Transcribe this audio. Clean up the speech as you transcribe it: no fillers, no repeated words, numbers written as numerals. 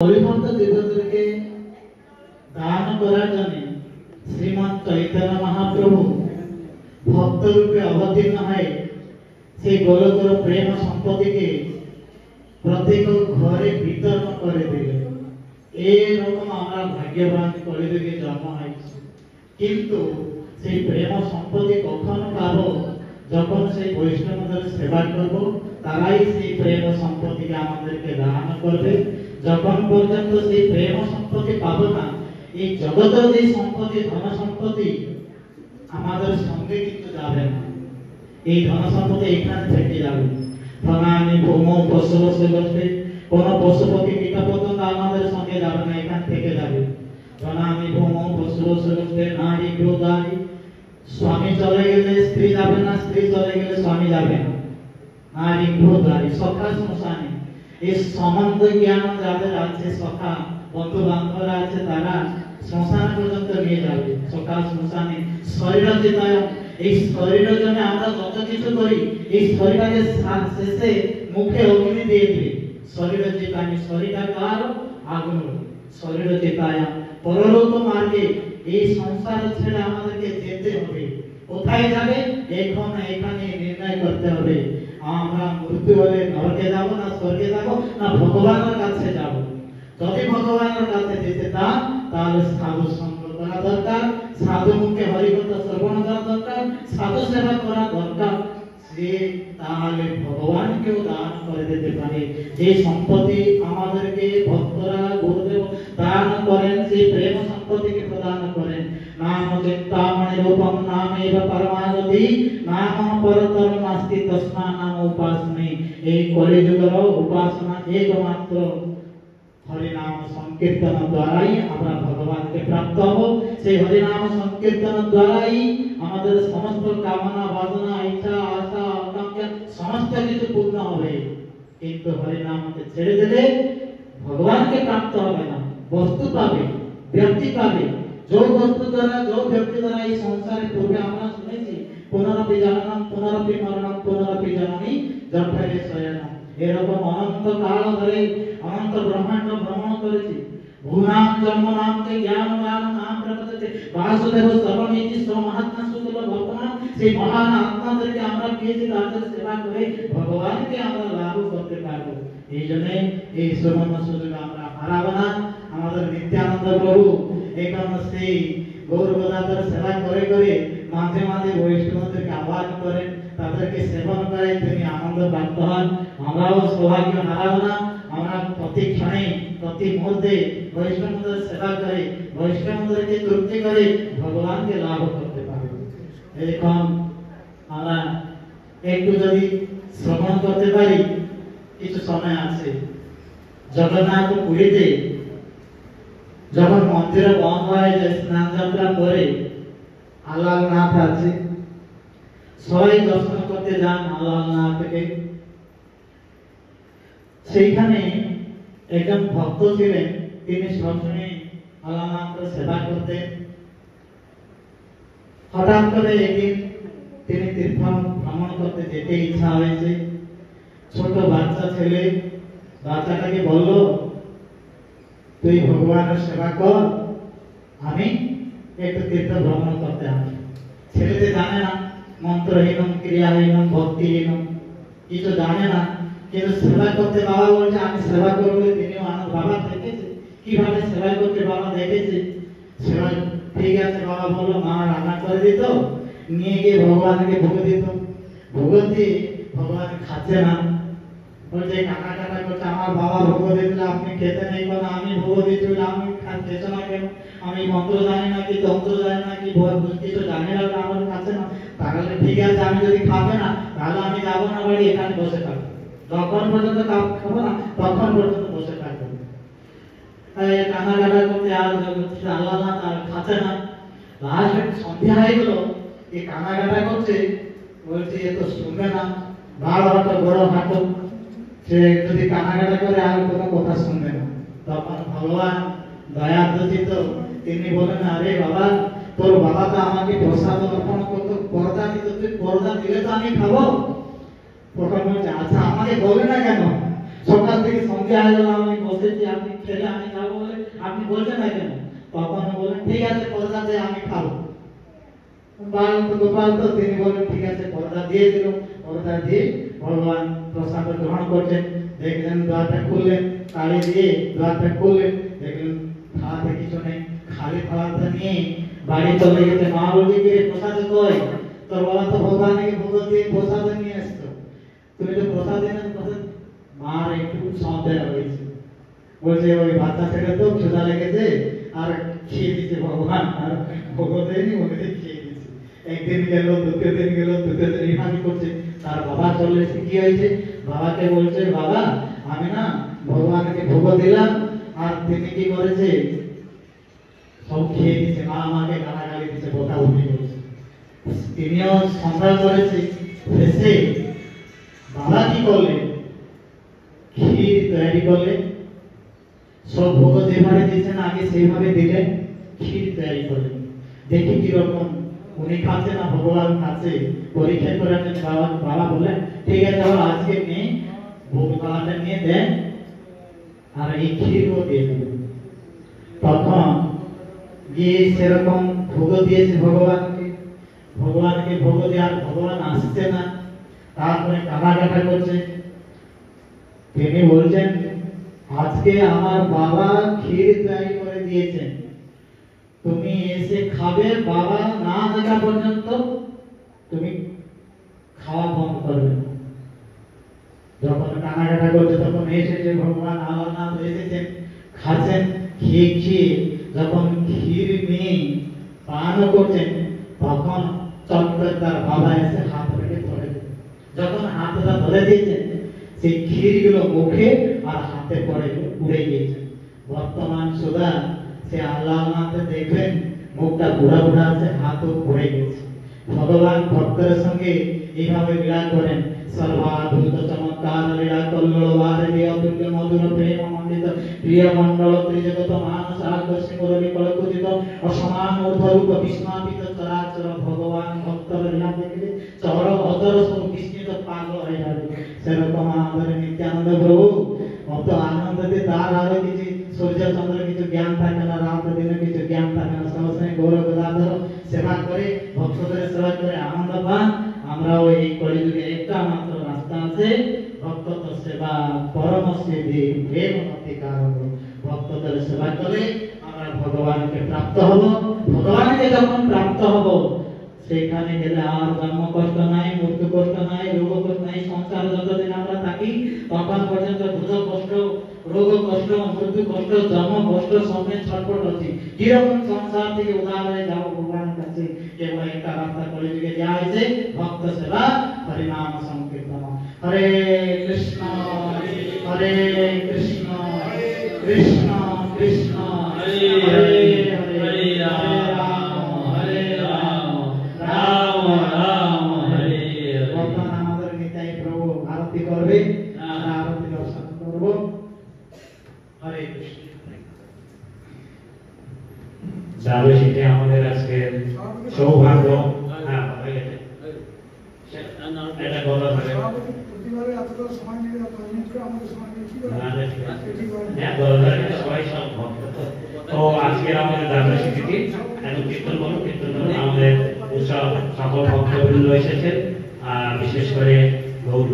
হরিভক্ত তীর্থদেরকে দান করার জন্য শ্রীমৎ চৈতন্য মহাপ্রভু ভক্ত রূপে অবতীর্ণ হয়ে সেই গোলকের প্রেম সম্পত্তিকে প্রত্যেক ঘরে বিতরণ করে দিলেন। এইরকম আমরা ভাগ্যবান কলিযুগে জন্ম হয়েছি, কিন্তু সেই প্রেম সম্পত্তি কখন পাবো? যখন সেই বৈষ্ণবদের সেবা করব, তারাই সেই প্রেম সম্পত্তিকে আমাদেরকে দান করবে। যখন পর্যন্ত সেই প্রেম সম্পত্তি পাবো না, এই জগতের যে সম্পত্তি, ধন সম্পত্তি আমাদের সঙ্গে কিন্তু যাবে না। এই ধন সম্পত্তি এখানে থেকে যাবে। ধনানি ভৌম পশু বসে কোন পশু পক্ষী কীটপতঙ্গ আমাদের সঙ্গে যাবে না, এখান থেকে যাবে। ধনানি ভৌম পশু বসে নারী গৃহদারী, স্বামী চলে গেলে স্ত্রী যাবে না, স্ত্রী চলে গেলে স্বামী যাবে না। নারী গৃহদারী, সখা শ্মশানী, এই সম্বন্ধ জ্ঞান যাদের আছে, সখা বন্ধু বান্ধবরা আছে, তারা শ্মশান পর্যন্ত নিয়ে যাবে। সখা শ্মশানী শরীর চিতায়, এই শরীরের জন্য আমরা যত কিছু করি, এই শরীরটাকে শেষে মুখে অগ্নি দিয়ে দিই। শরীর চিতায়, শরীরটা কার? আগুন। শরীর চিতায় পরলোক মার্গে এই সংসার ছেড়ে আমাদেরকে যেতে হবে। কোথায় যাবে? এখন এখানে নির্ণয় করতে হবে। আমরা মৃত্যু হলে নরকে যাব না স্বর্গে যাব না ভগবানের কাছে যাব। যদি ভগবানের কাছে যেতে চান, তাহলে সাধু সঙ্গ করা দরকার, সাধু মুখে হরিকথা শ্রবণ করা দরকার, সাধু সেবা করা দরকার। সে তাহলে ভগবানকেও দান করে দিতে পারে। যে সম্পত্তি আমাদেরকে ভক্তরা গুরুদেব দান করেন, সেই প্রেম সম্পত্তিকে প্রদান করেন। নাম চিন্তামণি রূপম নামেব পরমাগতি, নাম পরতর নাস্তি তস্মা নাম উপাসনে। এই কলিযুগের উপাসনা একমাত্র হরিনাম সংকীর্তন দ্বারাই আমরা ভগবানকে প্রাপ্ত হব। সেই হরিনাম সংকীর্তন দ্বারাই আমাদের সমস্ত কামনা বাসনা ইচ্ছা আশা আকাঙ্ক্ষা সমস্ত কিছু পূর্ণ হবে। কিন্তু হরিনামকে ছেড়ে দিলে ভগবানকে প্রাপ্ত হবে না, বস্তু পাবে, ব্যক্তি পাবে। যে বস্তু দ্বারা, যে ব্যক্তি দ্বারা এই সংসারে পূর্বে আমরা শুনেছি পুনরপি জননম পুনরপি মরণম পুনরপি জননী জঠরে শয়নম। এরকম অনন্ত কাল ধরে অনন্ত ব্রহ্মাণ্ড ভ্রমণ করেছি। ভূনাম জন্ম নাম তে জ্ঞান জ্ঞান নাম প্রকটতে বাসুদেব সর্বমিতি মহাত্মা সুদেব বর্তমান। সেই মহান আত্মাদেরকে আমরা পেয়েছি, তাদের সেবা করে ভগবানকে আমরা লাভ করতে পারবো। এই জন্য এই সুবর্ণ সুযোগ আমরা হারাবো না। আমাদের নিত্যানন্দ প্রভু এখন সেই গৌরবদাতার সেবা করে করে মাঝে মাঝে বৈষ্ণবদেরকে আহ্বান করেন, তাদেরকে সেবন করে তিনি আনন্দ প্রাপ্ত হন। আমরাও সৌভাগ্য হারাবো না। আমরা প্রতি ক্ষণে প্রতি মুহূর্তে বৈষ্ণবদের সেবা করে বৈষ্ণবদেরকে তৃপ্তি করে ভগবানকে লাভ করতে পারবো। এখন আমরা একটু যদি শ্রবণ করতে পারি, কিছু সময় আছে। জগন্নাথ পুরীতে যখন মন্দিরে বন্ধ হয়ে যায়, স্নান যাত্রা করে আলালনাথ আছে, সবাই দর্শন করতে যান আলালনাথকে। সেইখানে একজন ভক্ত ছিলেন, তিনি সবসময় আলালনাথের সেবা করতেন। হঠাৎ করে একদিন তিনি তীর্থ ভ্রমণ করতে যেতে ইচ্ছা হয়েছে। ছোট বাচ্চা ছেলে বাচ্চাটাকে বলল, তুই ভগবানের সেবা কর, আমি একটু তীর্থ ভ্রমণ করতে আসি। ছেলেতে জানে না, মন্ত্রহীন ক্রিয়াহীন ভক্তিহীন, কিছু জানে না, কিন্তু সেবা করতে বাবা বলছে আমি সেবা করবো। তিনিও আনন্দ, বাবা দেখেছে কিভাবে সেবা করতে, বাবা দেখেছে সেবা। ঠিক আছে বাবা বললো, মা রান্না করে দিত, নিয়ে গিয়ে ভগবানকে ভোগ দিত। ভোগ দিয়ে ভগবান খাচ্ছে না, বলছে কাকা কাকা করছে, আমার বাবা ভোগ দিয়েছিল আপনি খেতে নেই কেন? আমি ভোগ দিয়েছিল আমি খেতে না কেন? আমি মন্ত্র জানি না, কি তন্ত্র জানি না, কি কিছু জানি না, আমার খাচ্ছে না। তাহলে ঠিক আছে, আমি যদি খাবে না তাহলে আমি যাবো না বাড়ি, এখানে বসে থাকবো। যখন পর্যন্ত খাবো না তখন পর্যন্ত বসে থাকবো। কান্নাকাটা করতে আর আল্লাহ না, তার খাচ্ছে না। লাস্ট সন্ধ্যা হয়ে গেল, এই কান্নাকাটা করছে, বলছে এ তো শুনবে না, ভালো হাঁটো বড় হাঁটো, সে যদি কান্নাকাটা করে আর কোনো কথা শুনবে না। তখন ভগবান দয়া দূষিত, তিনি বলেন, আরে বাবা, তোর বাবা তো আমাকে প্রসাদ অর্পণ করতো, পর্দা দিত, তুই পর্দা দিলে তো আমি খাবো। তখন বলছে, আচ্ছা আমাকে বলে না কেন? সকাল থেকে সন্ধ্যা হয়ে গেল, আমি বসেছি, আপনি খেলে আমি খাবো বলে আপনি বলছেন না কেন? তখন বলেন ঠিক আছে প্রসাদ দে, আমি খাবো। গোপাল তো তিনি বলেন ঠিক আছে, প্রসাদ দিয়ে দিল। প্রসাদ দিয়ে ভগবান প্রসাদ গ্রহণ করছেন। দেখলেন দ্বারটা খুললেন, তাড়ি দিয়ে দ্বারটা খুললেন, দেখলেন থালাতে কিছু নেই, খালি থালাটা নিয়ে বাড়ি চলে গেছে। মা বলছে কি রে প্রসাদ কই? তোর বাবা তো ভগবানকে ভোগ দিয়ে প্রসাদ নিয়ে আসতো, তুমি তো প্রসাদ এনে প্রসাদ। মার একটু সন্দেহ হয়েছে, বলছে ওই বাচ্চা ছেলে তো ক্ষুধা লেগেছে আর খেয়ে দিচ্ছে ভগবান, আর ভোগ দেয়নি, ওকে খেয়ে দিচ্ছে। একদিন গেল, দ্বিতীয় দিন গেল, তৃতীয় দিন এইভাবে করছে। তার বাবা চলে এসে কি হয়েছে, বাবাকে বলছে বাবা আমি না ভগবানকে ভোগ দিলাম আর তিনি কি করেছে সব খেয়ে দিচ্ছে, মা আমাকে গালাগালি দিচ্ছে, বোকা উঠে করেছে। তিনিও সন্দেহ করেছে, এসে বাবা কি করলেন, ক্ষীর তৈরি করলেন, সব ভোগ যেভাবে দিয়েছেন আগে সেইভাবে দিলেন, ক্ষীর তৈরি করলেন। দেখি কিরকম উনি খাচ্ছে না ভগবান খাচ্ছে, পরীক্ষা করেন। বাবা বাবা বললেন ঠিক আছে আজকে নিয়ে ভোগ খাওয়াটা নিয়ে দেন আর এই ক্ষীরও দিয়ে দেবেন। তখন গিয়ে সেরকম ভোগ দিয়েছে ভগবানকে, ভগবানকে ভোগ দেওয়ার ভগবান আসছে না, তারপরে কান্নাকাটা করছে। তিনি বলছেন আজকে আমার বাবা ক্ষীর তৈরি করে দিয়েছেন, তুমি এসে খাবে, বাবা না দেখা পর্যন্ত তুমি খাওয়া বন্ধ করবে। যখন কান্নাকাটা করছে তখন এসেছে ভগবান আমরনাথ এসেছেন, খাচ্ছেন, খেয়ে খেয়ে যখন ক্ষীর নিয়ে পান করছেন তখন চট্টর তার বাবা এসে হাত রেখে ধরে দিয়েছেন। যখন হাতটা ধরে দিয়েছেন সেই ক্ষীরগুলো মুখে আর হাতে পড়ে উড়ে গিয়েছে। বর্তমান সুদা সে আল্লাহনাথে দেখবেন মুখটা বুড়া বুড়া আছে, হাতও পড়ে গেছে। ভগবান ভক্তের সঙ্গে এইভাবে লীলা করেন, সর্বাদ্ভুত চমৎকার লীলা কল্লোলবার অতুল্য মধুর প্রেম মণ্ডিত প্রিয় মণ্ডল ত্রিজগত মানস আকর্ষি মুরলী কলকুচিত অসমান ঊর্ধ্বরূপ বিস্মাপিত চরাচর ভগবান ভক্তর লীলা দেখলে চর অদর সব বিস্মিত পাগল হয়ে যাবে। সেরকম আমাদের নিত্যানন্দ প্রভু অত আনন্দতে তার আরো কিছু সূর্য চন্দ্র কিছু জ্ঞান থাকে না, রাত দিনে কিছু জ্ঞান থাকে না, সবসময় গৌরব গদাধর সেবা করে ভক্তদের সেবা করে আনন্দ পান। আমরাও এই কলিযুগে একটা মাত্র রাস্তা আছে, ভক্ত সেবা পরম সিদ্ধি প্রেম অধিকার। ভক্তদের সেবা করে আমরা ভগবানকে প্রাপ্ত হব। ভগবানকে যখন প্রাপ্ত হব সেখানে গেলে আর জন্ম কষ্ট নাই, মৃত্যু কষ্ট নাই, রোগ কষ্ট নাই। সংসার যতদিন আমরা থাকি তখন পর্যন্ত দুঃখ কষ্ট, রোগ কষ্ট, মৃত্যু কষ্ট, জন্ম কষ্ট সঙ্গে ছটফট হচ্ছে। কিরকম সংসার থেকে উদ্ধার হয়ে যাবো ভগবানের কাছে, কেবল একটা রাস্তা কলিযুগে দেওয়া হয়েছে, ভক্ত সেবা হরিনাম সংকীর্তন। হরে কৃষ্ণ হরে কৃষ্ণ কৃষ্ণ কৃষ্ণ হরে হরে হরে রাম হরে রাম রাম রাম হরে হরে। বর্তমান আমাদের নিতাই প্রভু আরতি করবে, আমরা আরতি দর্শন করব। হরে কৃষ্ণ। যাবে সেটা আমাদের আজকে সৌভাগ্য। হ্যাঁ হয়ে গেছে, এটা কথা ধরে প্রতিবারে এতটা সময় নিয়ে আমাদের সময় নিয়ে কি সবাই সব ভক্ত। তো আজকে আমাদের দাদা স্মৃতি এখন কীর্তন করো, কীর্তন করো। আমাদের উৎসব সকল ভক্তবৃন্দ এসেছেন, বিশেষ করে গৌর